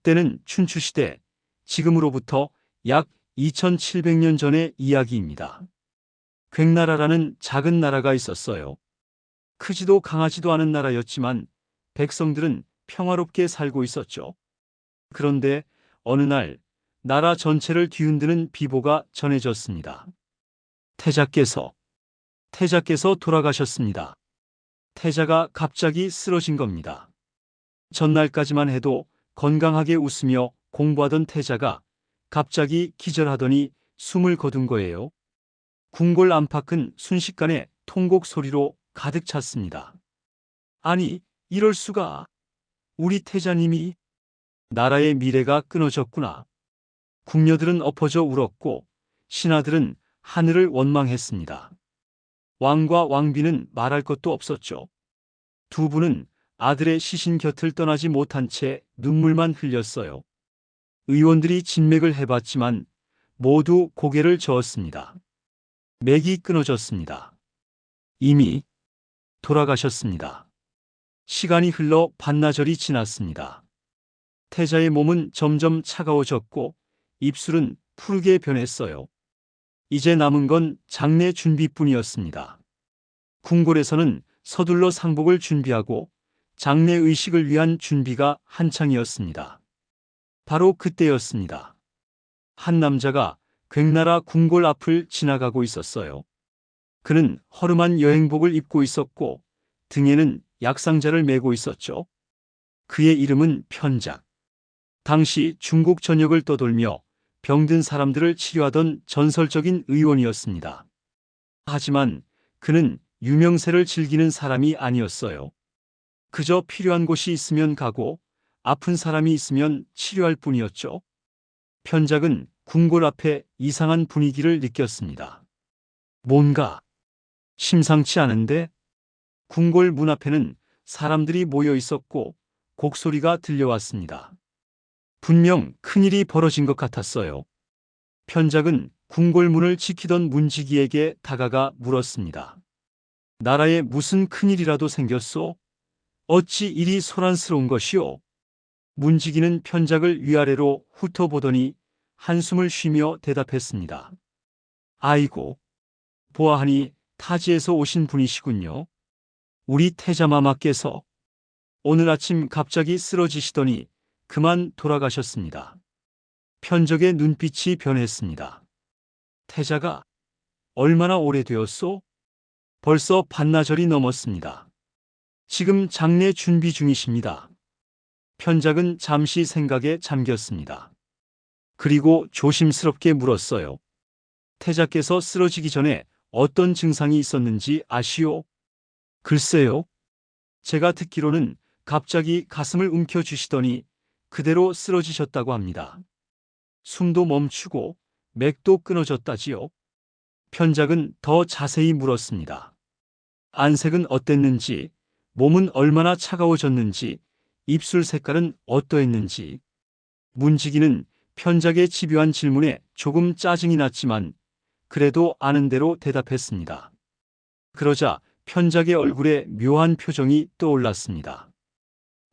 때는 춘추시대, 지금으로부터 약 2700년 전의 이야기입니다. 괭나라라는 작은 나라가 있었어요. 크지도 강하지도 않은 나라였지만 백성들은 평화롭게 살고 있었죠. 그런데 어느 날 나라 전체를 뒤흔드는 비보가 전해졌습니다. 태자께서 돌아가셨습니다. 태자가 갑자기 쓰러진 겁니다. 전날까지만 해도 건강하게 웃으며 공부하던 태자가 갑자기 기절하더니 숨을 거둔 거예요. 궁궐 안팎은 순식간에 통곡 소리로 가득 찼습니다. 아니, 이럴 수가. 우리 태자님이. 나라의 미래가 끊어졌구나. 궁녀들은 엎어져 울었고 신하들은 하늘을 원망했습니다. 왕과 왕비는 말할 것도 없었죠. 두 분은 아들의 시신 곁을 떠나지 못한 채 눈물만 흘렸어요. 의원들이 진맥을 해봤지만 모두 고개를 저었습니다. 맥이 끊어졌습니다. 이미 돌아가셨습니다. 시간이 흘러 반나절이 지났습니다. 태자의 몸은 점점 차가워졌고 입술은 푸르게 변했어요. 이제 남은 건 장례 준비뿐이었습니다. 궁궐에서는 서둘러 상복을 준비하고 장례 의식을 위한 준비가 한창이었습니다. 바로 그때였습니다. 한 남자가 괭나라 궁궐 앞을 지나가고 있었어요. 그는 허름한 여행복을 입고 있었고 등에는 약상자를 메고 있었죠. 그의 이름은 편작. 당시 중국 전역을 떠돌며 병든 사람들을 치료하던 전설적인 의원이었습니다. 하지만 그는 유명세를 즐기는 사람이 아니었어요. 그저 필요한 곳이 있으면 가고 아픈 사람이 있으면 치료할 뿐이었죠. 편작은 궁궐 앞에 이상한 분위기를 느꼈습니다. 뭔가 심상치 않은데? 궁궐 문 앞에는 사람들이 모여 있었고 곡소리가 들려왔습니다. 분명 큰일이 벌어진 것 같았어요. 편작은 궁궐 문을 지키던 문지기에게 다가가 물었습니다. 나라에 무슨 큰일이라도 생겼소? 어찌 이리 소란스러운 것이오? 문지기는 편작을 위아래로 훑어보더니 한숨을 쉬며 대답했습니다. 아이고, 보아하니 타지에서 오신 분이시군요. 우리 태자마마께서 오늘 아침 갑자기 쓰러지시더니 그만 돌아가셨습니다. 편적의 눈빛이 변했습니다. 태자가 얼마나 오래되었소? 벌써 반나절이 넘었습니다. 지금 장례 준비 중이십니다. 편작은 잠시 생각에 잠겼습니다. 그리고 조심스럽게 물었어요. 태자께서 쓰러지기 전에 어떤 증상이 있었는지 아시오? 글쎄요. 제가 듣기로는 갑자기 가슴을 움켜쥐시더니 그대로 쓰러지셨다고 합니다. 숨도 멈추고 맥도 끊어졌다지요. 편작은 더 자세히 물었습니다. 안색은 어땠는지, 몸은 얼마나 차가워졌는지, 입술 색깔은 어떠했는지. 문지기는 편작의 집요한 질문에 조금 짜증이 났지만 그래도 아는 대로 대답했습니다. 그러자 편작의 얼굴에 묘한 표정이 떠올랐습니다.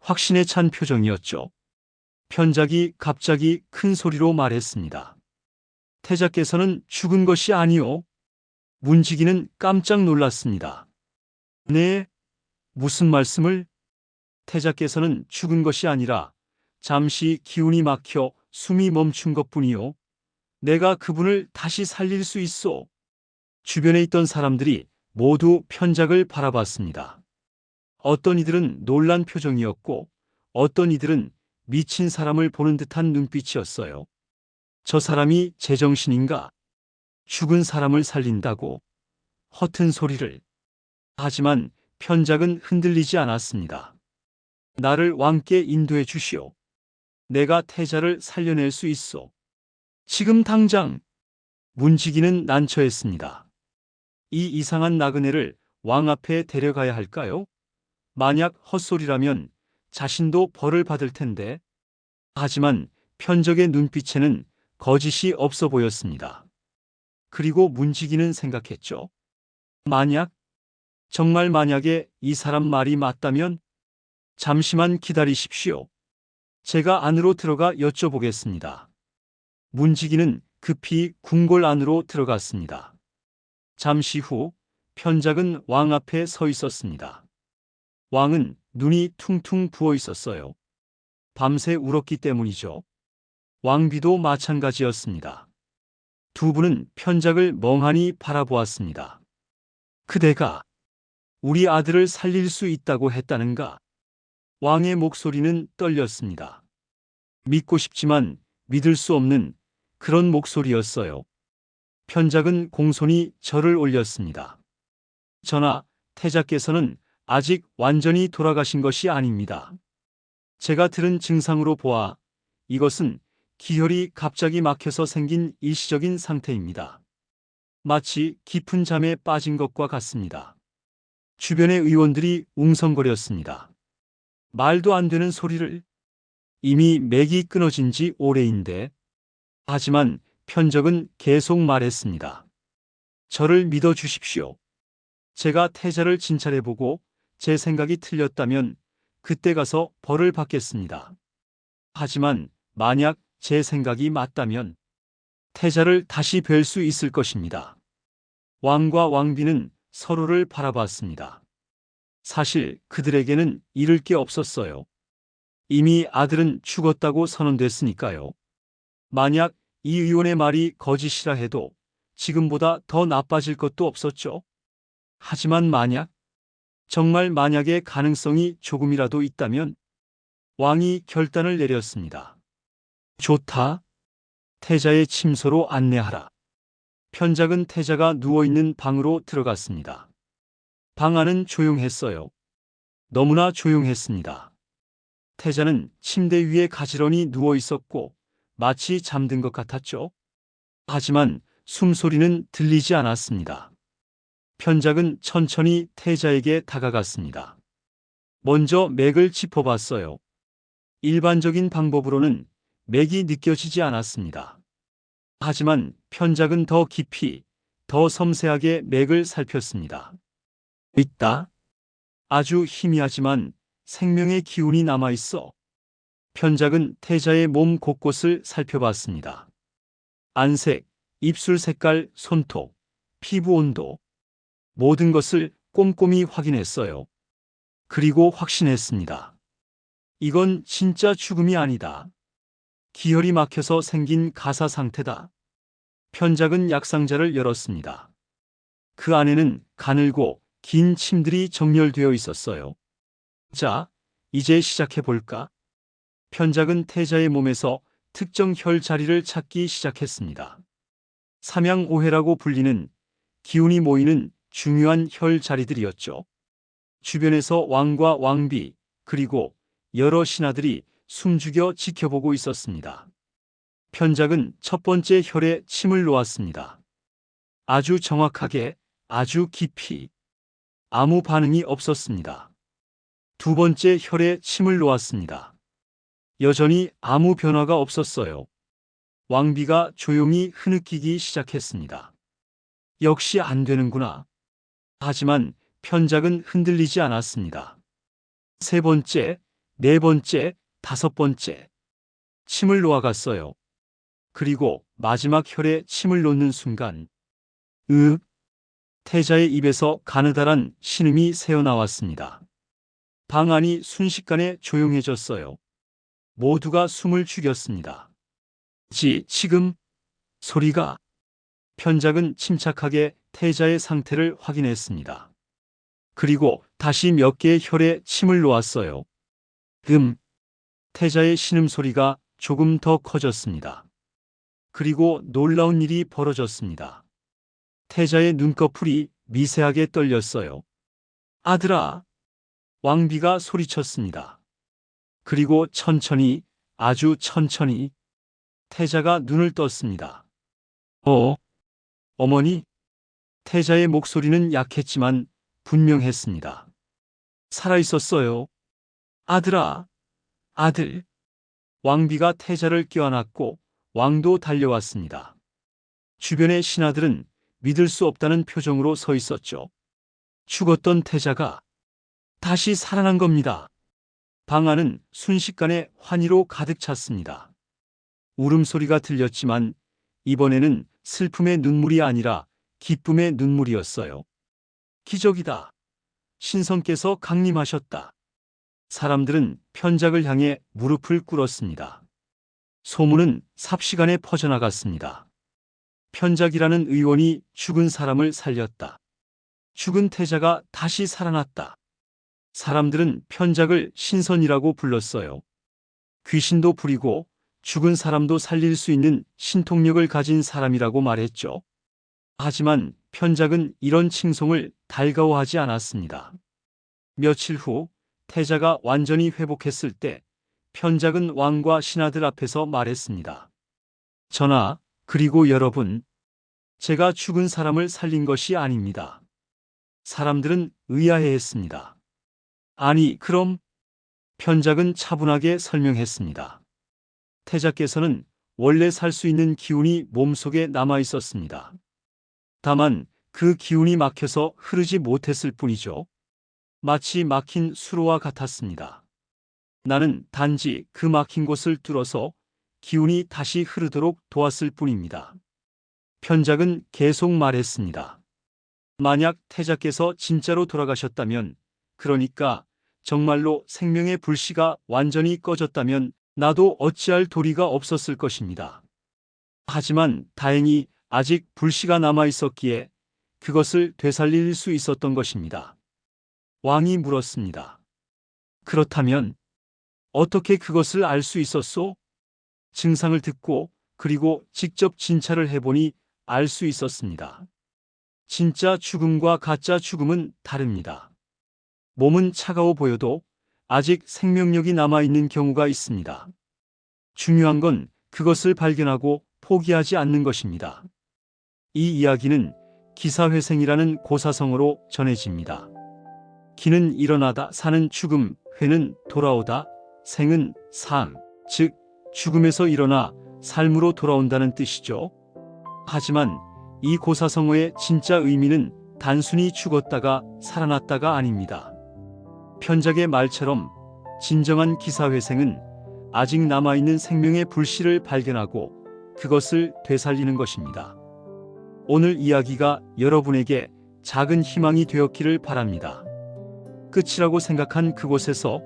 확신에 찬 표정이었죠. 편작이 갑자기 큰 소리로 말했습니다. 태자께서는 죽은 것이 아니오. 문지기는 깜짝 놀랐습니다. 네? 무슨 말씀을? 태자께서는 죽은 것이 아니라 잠시 기운이 막혀 숨이 멈춘 것뿐이요. 내가 그분을 다시 살릴 수 있소. 주변에 있던 사람들이 모두 편작을 바라봤습니다. 어떤 이들은 놀란 표정이었고 어떤 이들은 미친 사람을 보는 듯한 눈빛이었어요. 저 사람이 제정신인가? 죽은 사람을 살린다고? 허튼 소리를. 하지만 편작은 흔들리지 않았습니다. 나를 왕께 인도해 주시오. 내가 태자를 살려낼 수 있소. 지금 당장. 문지기는 난처했습니다. 이 이상한 나그네를 왕 앞에 데려가야 할까요? 만약 헛소리라면 자신도 벌을 받을 텐데. 하지만 편적의 눈빛에는 거짓이 없어 보였습니다. 그리고 문지기는 생각했죠. 만약, 정말 만약에 이 사람 말이 맞다면 잠시만 기다리십시오. 제가 안으로 들어가 여쭤보겠습니다. 문지기는 급히 궁궐 안으로 들어갔습니다. 잠시 후 편작은 왕 앞에 서 있었습니다. 왕은 눈이 퉁퉁 부어 있었어요. 밤새 울었기 때문이죠. 왕비도 마찬가지였습니다. 두 분은 편작을 멍하니 바라보았습니다. 그대가 우리 아들을 살릴 수 있다고 했다는가? 왕의 목소리는 떨렸습니다. 믿고 싶지만 믿을 수 없는 그런 목소리였어요. 편작은 공손히 절을 올렸습니다. 전하, 태자께서는 아직 완전히 돌아가신 것이 아닙니다. 제가 들은 증상으로 보아 이것은 기혈이 갑자기 막혀서 생긴 일시적인 상태입니다. 마치 깊은 잠에 빠진 것과 같습니다. 주변의 의원들이 웅성거렸습니다. 말도 안 되는 소리를. 이미 맥이 끊어진 지 오래인데. 하지만 편적은 계속 말했습니다. 저를 믿어 주십시오. 제가 태자를 진찰해보고 제 생각이 틀렸다면 그때 가서 벌을 받겠습니다. 하지만 만약 제 생각이 맞다면 태자를 다시 뵐 수 있을 것입니다. 왕과 왕비는 서로를 바라봤습니다. 사실 그들에게는 잃을 게 없었어요. 이미 아들은 죽었다고 선언됐으니까요. 만약 이 의원의 말이 거짓이라 해도 지금보다 더 나빠질 것도 없었죠. 하지만 정말 만약의 가능성이 조금이라도 있다면 왕이 결단을 내렸습니다. 좋다. 태자의 침소로 안내하라. 편작은 태자가 누워있는 방으로 들어갔습니다. 방 안은 조용했어요. 너무나 조용했습니다. 태자는 침대 위에 가지런히 누워 있었고 마치 잠든 것 같았죠. 하지만 숨소리는 들리지 않았습니다. 편작은 천천히 태자에게 다가갔습니다. 먼저 맥을 짚어봤어요. 일반적인 방법으로는 맥이 느껴지지 않았습니다. 하지만 편작은 더 깊이, 더 섬세하게 맥을 살폈습니다. 있다. 아주 희미하지만 생명의 기운이 남아있어. 편작은 태자의 몸 곳곳을 살펴봤습니다. 안색, 입술 색깔, 손톱, 피부 온도, 모든 것을 꼼꼼히 확인했어요. 그리고 확신했습니다. 이건 진짜 죽음이 아니다. 기혈이 막혀서 생긴 가사 상태다. 편작은 약상자를 열었습니다. 그 안에는 가늘고 긴 침들이 정렬되어 있었어요. 자, 이제 시작해볼까? 편작은 태자의 몸에서 특정 혈 자리를 찾기 시작했습니다. 삼양오회라고 불리는 기운이 모이는 중요한 혈 자리들이었죠. 주변에서 왕과 왕비, 그리고 여러 신하들이 숨죽여 지켜보고 있었습니다. 편작은 첫 번째 혈에 침을 놓았습니다. 아주 정확하게, 아주 깊이. 아무 반응이 없었습니다. 두 번째 혈에 침을 놓았습니다. 여전히 아무 변화가 없었어요. 왕비가 조용히 흐느끼기 시작했습니다. 역시 안 되는구나. 하지만 편작은 흔들리지 않았습니다. 세 번째, 네 번째, 다섯 번째. 침을 놓아갔어요. 그리고 마지막 혈에 침을 놓는 순간, 태자의 입에서 가느다란 신음이 새어나왔습니다. 방 안이 순식간에 조용해졌어요. 모두가 숨을 죽였습니다. 지금 소리가. 편작은 침착하게 태자의 상태를 확인했습니다. 그리고 다시 몇 개의 혈에 침을 놓았어요. 태자의 신음소리가 조금 더 커졌습니다. 그리고 놀라운 일이 벌어졌습니다. 태자의 눈꺼풀이 미세하게 떨렸어요. 아들아! 왕비가 소리쳤습니다. 그리고 천천히, 아주 천천히 태자가 눈을 떴습니다. 어머니? 태자의 목소리는 약했지만 분명했습니다. 살아있었어요. 아들아! 아들! 왕비가 태자를 껴안았고 왕도 달려왔습니다. 주변의 신하들은 믿을 수 없다는 표정으로 서 있었죠. 죽었던 태자가 다시 살아난 겁니다. 방 안은 순식간에 환희로 가득 찼습니다. 울음소리가 들렸지만 이번에는 슬픔의 눈물이 아니라 기쁨의 눈물이었어요. 기적이다. 신성께서 강림하셨다. 사람들은 편작을 향해 무릎을 꿇었습니다. 소문은 삽시간에 퍼져나갔습니다. 편작이라는 의원이 죽은 사람을 살렸다. 죽은 태자가 다시 살아났다. 사람들은 편작을 신선이라고 불렀어요. 귀신도 부리고 죽은 사람도 살릴 수 있는 신통력을 가진 사람이라고 말했죠. 하지만 편작은 이런 칭송을 달가워하지 않았습니다. 며칠 후 태자가 완전히 회복했을 때 편작은 왕과 신하들 앞에서 말했습니다. 전하, 그리고 여러분, 제가 죽은 사람을 살린 것이 아닙니다. 사람들은 의아해했습니다. 아니, 그럼? 편작은 차분하게 설명했습니다. 태자께서는 원래 살 수 있는 기운이 몸속에 남아 있었습니다. 다만 그 기운이 막혀서 흐르지 못했을 뿐이죠. 마치 막힌 수로와 같았습니다. 나는 단지 그 막힌 곳을 뚫어서 기운이 다시 흐르도록 도왔을 뿐입니다. 편작은 계속 말했습니다. 만약 태자께서 진짜로 돌아가셨다면, 그러니까 정말로 생명의 불씨가 완전히 꺼졌다면 나도 어찌할 도리가 없었을 것입니다. 하지만 다행히 아직 불씨가 남아 있었기에 그것을 되살릴 수 있었던 것입니다. 왕이 물었습니다. 그렇다면 어떻게 그것을 알 수 있었소? 증상을 듣고 그리고 직접 진찰을 해보니 알 수 있었습니다. 진짜 죽음과 가짜 죽음은 다릅니다. 몸은 차가워 보여도 아직 생명력이 남아있는 경우가 있습니다. 중요한 건 그것을 발견하고 포기하지 않는 것입니다. 이 이야기는 기사회생이라는 고사성어로 전해집니다. 기는 일어나다, 사는 죽음, 회는 돌아오다, 생은 삶, 즉 죽음에서 일어나 삶으로 돌아온다는 뜻이죠. 하지만 이 고사성어의 진짜 의미는 단순히 죽었다가 살아났다가 아닙니다. 편작의 말처럼 진정한 기사회생은 아직 남아있는 생명의 불씨를 발견하고 그것을 되살리는 것입니다. 오늘 이야기가 여러분에게 작은 희망이 되었기를 바랍니다. 끝이라고 생각한 그곳에서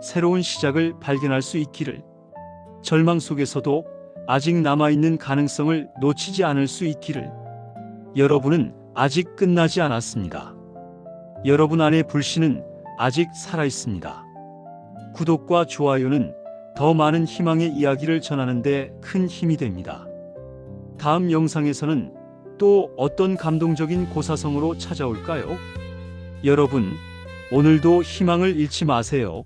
새로운 시작을 발견할 수 있기를, 절망 속에서도 아직 남아있는 가능성을 놓치지 않을 수 있기를. 여러분은 아직 끝나지 않았습니다. 여러분 안의 불씨는 아직 살아있습니다. 구독과 좋아요는 더 많은 희망의 이야기를 전하는 데 큰 힘이 됩니다. 다음 영상에서는 또 어떤 감동적인 고사성어로 찾아올까요? 여러분, 오늘도 희망을 잃지 마세요.